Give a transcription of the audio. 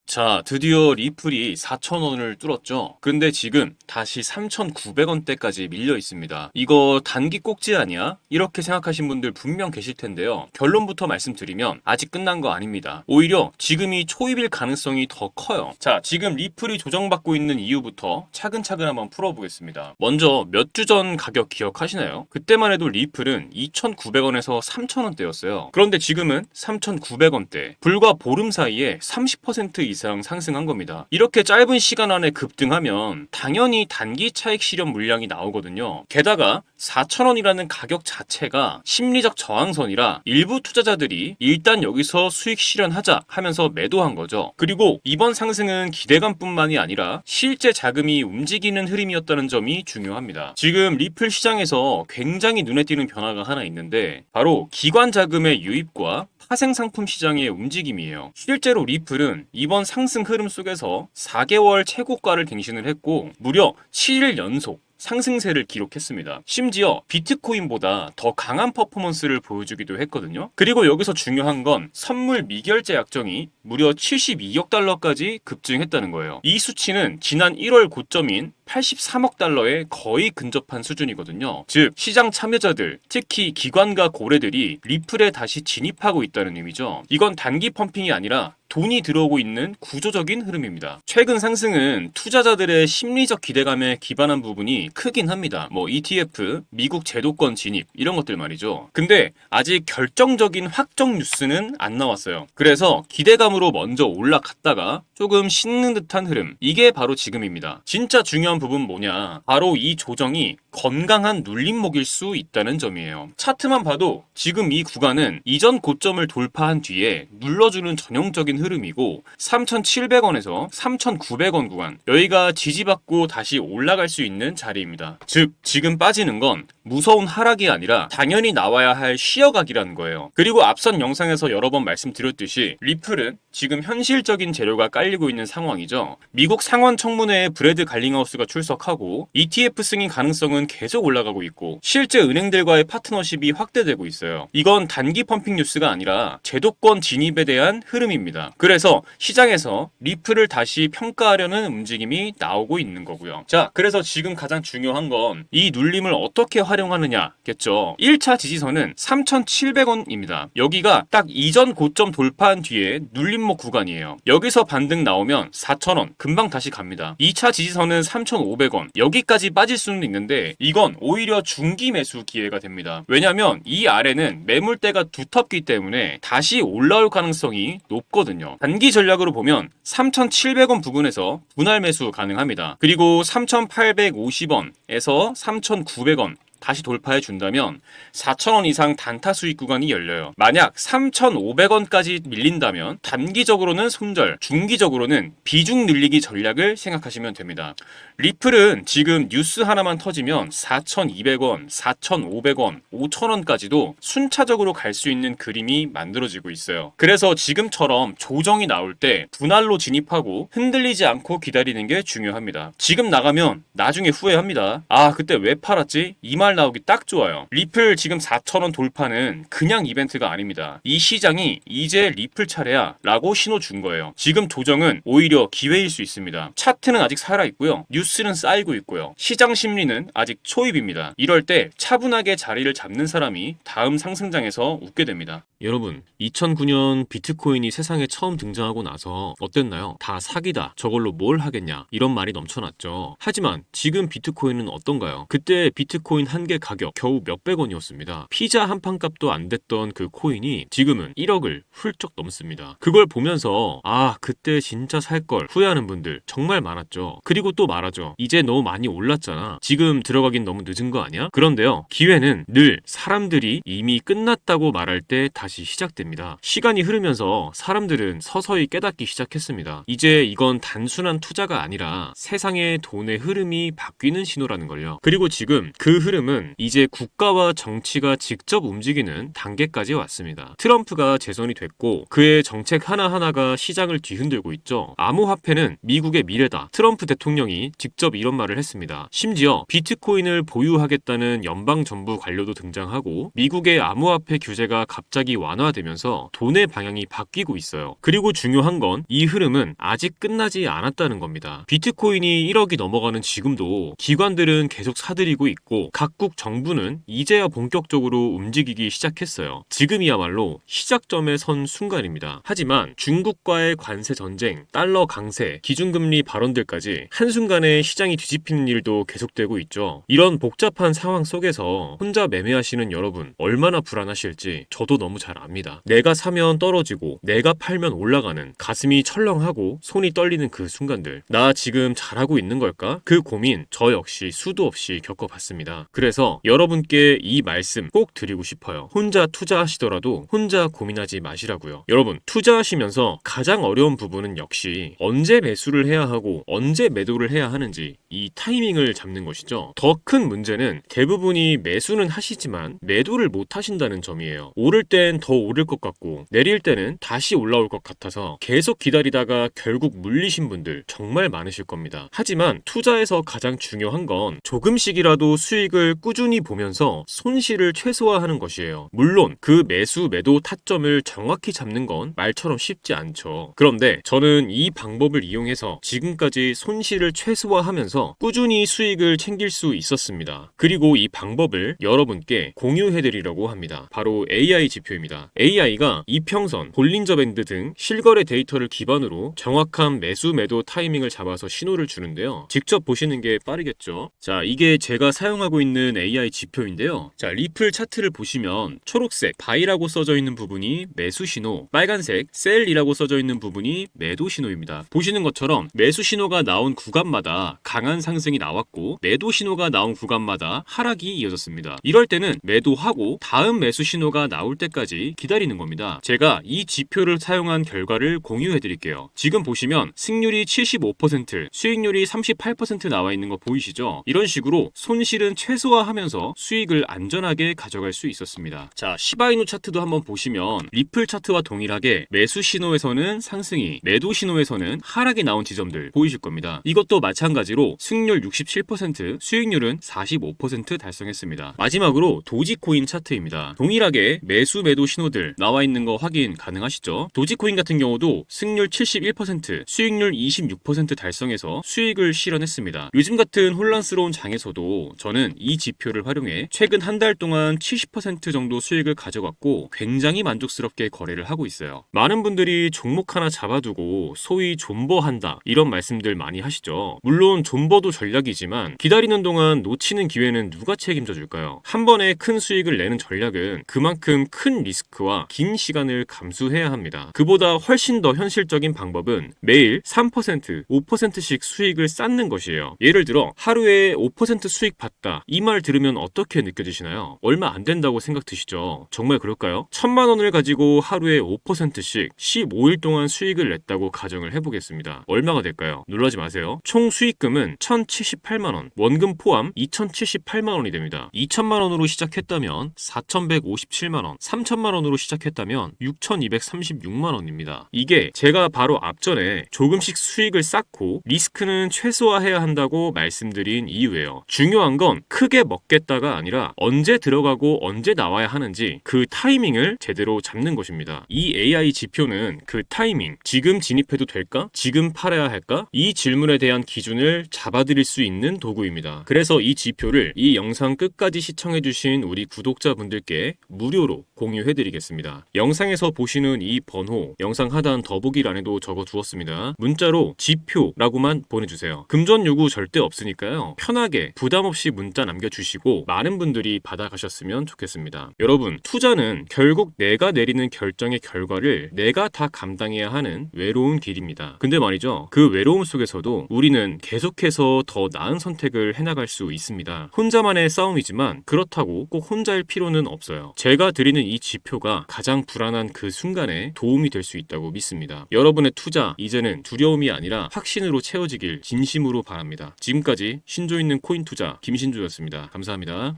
자, 드디어 리플이 4,000원을 뚫었죠. 근데 지금 다시 3,900원대까지 밀려 있습니다. 이거 단기 꼭지 아니야? 이렇게 생각하신 분들 분명 계실 텐데요. 결론부터 말씀드리면 아직 끝난 거 아닙니다. 오히려 지금이 초입일 가능성이 더 커요. 자, 지금 리플이 조정받고 있는 이유부터 차근차근 한번 풀어보겠습니다. 먼저 몇 주 전 가격 기억하시나요? 그때만 해도 리플은 2,900원에서 3,000원대였어요. 그런데 지금은 3,900원대. 불과 보름 사이에 30% 이상 상승한 겁니다. 이렇게 짧은 시간 안에 급등하면 당연히 단기 차익 실현 물량이 나오거든요. 게다가 4,000원이라는 가격 자체가 심리적 저항선이라 일부 투자자들이 일단 여기서 수익 실현하자 하면서 매도한 거죠. 그리고 이번 상승은 기대감뿐만이 아니라 실제 자금이 움직이는 흐름이었다는 점이 중요합니다. 지금 리플 시장에서 굉장히 눈에 띄는 변화가 하나 있는데 바로 기관 자금의 유입과 파생 상품 시장의 움직임이에요. 실제로 리플은 이번 상승 흐름 속에서 4개월 최고가를 갱신을 했고 무려 7일 연속 상승세를 기록했습니다. 심지어 비트코인보다 더 강한 퍼포먼스를 보여주기도 했거든요. 그리고 여기서 중요한 건 선물 미결제 약정이 무려 72억 달러까지 급증했다는 거예요. 이 수치는 지난 1월 고점인 83억 달러에 거의 근접한 수준이거든요. 즉 시장 참여자들, 특히 기관과 고래들이 리플에 다시 진입하고 있다는 의미죠. 이건 단기 펌핑이 아니라 돈이 들어오고 있는 구조적인 흐름입니다. 최근 상승은 투자자들의 심리적 기대감에 기반한 부분이 크긴 합니다. ETF, 미국 제도권 진입 이런 것들 말이죠. 근데 아직 결정적인 확정 뉴스는 안 나왔어요. 그래서 기대감으로 먼저 올라갔다가 조금 식는 듯한 흐름, 이게 바로 지금입니다. 진짜 중요한 부분 뭐냐, 바로 이 조정이 건강한 눌림목일 수 있다는 점이에요. 차트만 봐도 지금 이 구간은 이전 고점을 돌파한 뒤에 눌러주는 전형적인 흐름이고 3,700원에서 3,900원 구간, 여기가 지지받고 다시 올라갈 수 있는 자리입니다. 즉 지금 빠지는 건 무서운 하락이 아니라 당연히 나와야 할 쉬어가기라는 거예요. 그리고 앞선 영상에서 여러 번 말씀드렸듯이 리플은 지금 현실적인 재료가 깔리고 있는 상황이죠. 미국 상원 청문회에 브래드 갈링하우스가 출석하고 ETF 승인 가능성은 계속 올라가고 있고 실제 은행들과의 파트너십이 확대되고 있어요. 이건 단기 펌핑 뉴스가 아니라 제도권 진입에 대한 흐름입니다. 그래서 시장에서 리플을 다시 평가하려는 움직임이 나오고 있는 거고요. 자, 그래서 지금 가장 중요한 건 이 눌림을 어떻게 활용하느냐겠죠. 1차 지지선은 3,700원입니다. 여기가 딱 이전 고점 돌파한 뒤에 눌림목 구간이에요. 여기서 반등 나오면 4,000원 금방 다시 갑니다. 2차 지지선은 3,500원. 여기까지 빠질 수는 있는데 이건 오히려 중기 매수 기회가 됩니다. 왜냐면 이 아래는 매물대가 두텁기 때문에 다시 올라올 가능성이 높거든요. 단기 전략으로 보면 3,700원 부근에서 분할 매수 가능합니다. 그리고 3,850원에서 3,900원 다시 돌파해 준다면 4,000원 이상 단타 수익 구간이 열려요. 만약 3,500원까지 밀린다면 단기적으로는 손절, 중기적으로는 비중 늘리기 전략을 생각하시면 됩니다. 리플은 지금 뉴스 하나만 터지면 4,200원, 4,500원, 5,000원까지도 순차적으로 갈 수 있는 그림이 만들어지고 있어요. 그래서 지금처럼 조정이 나올 때 분할로 진입하고 흔들리지 않고 기다리는 게 중요합니다. 지금 나가면 나중에 후회합니다. 아, 그때 왜 팔았지? 이 말 나오기 딱 좋아요. 리플 지금 4,000원 돌파는 그냥 이벤트가 아닙니다. 이 시장이 이제 리플 차례야 라고 신호 준 거예요. 지금 조정은 오히려 기회일 수 있습니다. 차트는 아직 살아있고요. 뉴스는 쌓이고 있고요. 시장 심리는 아직 초입입니다. 이럴 때 차분하게 자리를 잡는 사람이 다음 상승장에서 웃게 됩니다. 여러분, 2009년 비트코인이 세상에 처음 등장하고 나서 어땠나요? 다 사기다, 저걸로 뭘 하겠냐, 이런 말이 넘쳐났죠. 하지만 지금 비트코인은 어떤가요? 그때 비트코인 한 개 가격 겨우 몇백 원이었습니다. 피자 한 판 값도 안 됐던 그 코인이 지금은 1억을 훌쩍 넘습니다. 그걸 보면서 아, 그때 진짜 살 걸 후회하는 분들 정말 많았죠. 그리고 또 말하죠. 이제 너무 많이 올랐잖아, 지금 들어가긴 너무 늦은 거 아니야? 그런데요, 기회는 늘 사람들이 이미 끝났다고 말할 때 다시 시작됩니다. 시간이 흐르면서 사람들은 서서히 깨닫기 시작했습니다. 이제 이건 단순한 투자가 아니라 세상의 돈의 흐름이 바뀌는 신호라는 걸요. 그리고 지금 그 흐름은 흐름은 이제 국가와 정치가 직접 움직이는 단계까지 왔습니다. 트럼프가 재선이 됐고 그의 정책 하나하나가 시장을 뒤흔들고 있죠. 암호화폐는 미국의 미래다. 트럼프 대통령이 직접 이런 말을 했습니다. 심지어 비트코인을 보유하겠다는 연방정부 관료도 등장하고 미국의 암호화폐 규제가 갑자기 완화되면서 돈의 방향이 바뀌고 있어요. 그리고 중요한 건 이 흐름은 아직 끝나지 않았다는 겁니다. 비트코인이 1억이 넘어가는 지금도 기관들은 계속 사들이고 있고 각국 정부는 이제야 본격적으로 움직이기 시작했어요. 지금이야말로 시작점에 선 순간입니다. 하지만 중국과의 관세 전쟁, 달러 강세, 기준금리 발언들까지 한순간에 시장이 뒤집히는 일도 계속되고 있죠. 이런 복잡한 상황 속에서 혼자 매매하시는 여러분 얼마나 불안하실지 저도 너무 잘 압니다. 내가 사면 떨어지고 내가 팔면 올라가는 가슴이 철렁하고 손이 떨리는 그 순간들, 나 지금 잘하고 있는 걸까? 그 고민 저 역시 수도 없이 겪어봤습니다. 그래서 여러분께 이 말씀 꼭 드리고 싶어요. 혼자 투자하시더라도 혼자 고민하지 마시라고요. 여러분, 투자하시면서 가장 어려운 부분은 역시 언제 매수를 해야 하고 언제 매도를 해야 하는지 이 타이밍을 잡는 것이죠. 더 큰 문제는 대부분이 매수는 하시지만 매도를 못 하신다는 점이에요. 오를 땐 더 오를 것 같고 내릴 때는 다시 올라올 것 같아서 계속 기다리다가 결국 물리신 분들 정말 많으실 겁니다. 하지만 투자에서 가장 중요한 건 조금씩이라도 수익을 꾸준히 보면서 손실을 최소화하는 것이에요. 물론 그 매수 매도 타점을 정확히 잡는 건 말처럼 쉽지 않죠. 그런데 저는 이 방법을 이용해서 지금까지 손실을 최소화하면서 꾸준히 수익을 챙길 수 있었습니다. 그리고 이 방법을 여러분께 공유해드리려고 합니다. 바로 AI 지표입니다. AI가 이평선, 볼린저 밴드 등 실거래 데이터를 기반으로 정확한 매수 매도 타이밍을 잡아서 신호를 주는데요. 직접 보시는 게 빠르겠죠. 자, 이게 제가 사용하고 있는 AI 지표인데요. 자, 리플 차트를 보시면 초록색 바이라고 써져 있는 부분이 매수 신호, 빨간색 셀이라고 써져 있는 부분이 매도 신호입니다. 보시는 것처럼 매수 신호가 나온 구간마다 강한 상승이 나왔고 매도 신호가 나온 구간마다 하락이 이어졌습니다. 이럴 때는 매도하고 다음 매수 신호가 나올 때까지 기다리는 겁니다. 제가 이 지표를 사용한 결과를 공유해 드릴게요. 지금 보시면 승률이 75%, 수익률이 38% 나와 있는 거 보이시죠? 이런 식으로 손실은 최소화하면서 수익을 안전하게 가져갈 수 있었습니다. 자, 시바이누 차트도 한번 보시면 리플 차트와 동일하게 매수 신호에서는 상승이, 매도 신호에서는 하락이 나온 지점들 보이실 겁니다. 이것도 마찬가지로 승률 67%, 수익률은 45% 달성했습니다. 마지막으로 도지코인 차트입니다. 동일하게 매수 매도 신호들 나와 있는 거 확인 가능하시죠? 도지코인 같은 경우도 승률 71%, 수익률 26% 달성해서 수익을 실현했습니다. 요즘 같은 혼란스러운 장에서도 저는 이 지표를 활용해 최근 한 달 동안 70% 정도 수익을 가져갔고 굉장히 만족스럽게 거래를 하고 있어요. 많은 분들이 종목 하나 잡아두고 소위 존버한다 이런 말씀들 많이 하시죠. 물론 존버도 전략이지만 기다리는 동안 놓치는 기회는 누가 책임져 줄까요? 한 번에 큰 수익을 내는 전략은 그만큼 큰 리스크와 긴 시간을 감수해야 합니다. 그보다 훨씬 더 현실적인 방법은 매일 3%, 5%씩 수익을 쌓는 것이에요. 예를 들어 하루에 5% 수익 봤다. 이 말 들으면 어떻게 느껴지시나요? 얼마 안 된다고 생각 드시죠? 정말 그럴까요? 1,000만 원을 가지고 하루에 5%씩 15일 동안 수익을 냈다고 가정을 해보겠습니다. 얼마가 될까요? 놀라지 마세요. 총 수익금은 1,078만 원, 원금 포함 2,078만 원이 됩니다. 2,000만 원으로 시작했다면 4,157만 원, 3,000만 원으로 시작했다면 6,236만 원입니다. 이게 제가 바로 앞전에 조금씩 수익을 쌓고 리스크는 최소화해야 한다고 말씀드린 이유예요. 중요한 건 크게 먹겠다가 아니라 언제 들어가고 언제 나와야 하는지 그 타이밍을 제대로 잡는 것입니다. 이 AI 지표는 그 타이밍, 지금 진입해도 될까? 지금 팔아야 할까? 이 질문에 대한 기준을 잡아드릴 수 있는 도구입니다. 그래서 이 지표를 이 영상 끝까지 시청해주신 우리 구독자분들께 무료로 공유해드리겠습니다. 영상에서 보시는 이 번호, 영상 하단 더보기란에도 적어두었습니다. 문자로 지표라고만 보내주세요. 금전 요구 절대 없으니까요. 편하게 부담 없이 문자 남겨주시고 많은 분들이 받아가셨으면 좋겠습니다. 여러분, 투자는 결국 내가 내리는 결정의 결과를 내가 다 감당해야 하는 외로운 길입니다. 근데 말이죠, 그 외로움 속에서도 우리는 계속해서 더 나은 선택을 해나갈 수 있습니다. 혼자만의 싸움이지만 그렇다고 꼭 혼자일 필요는 없어요. 제가 드리는 이 지표가 가장 불안한 그 순간에 도움이 될 수 있다고 믿습니다. 여러분의 투자, 이제는 두려움이 아니라 확신으로 채워지길 진심으로 바랍니다. 지금까지 신조 있는 코인 투자 김신조였습니다. 감사합니다.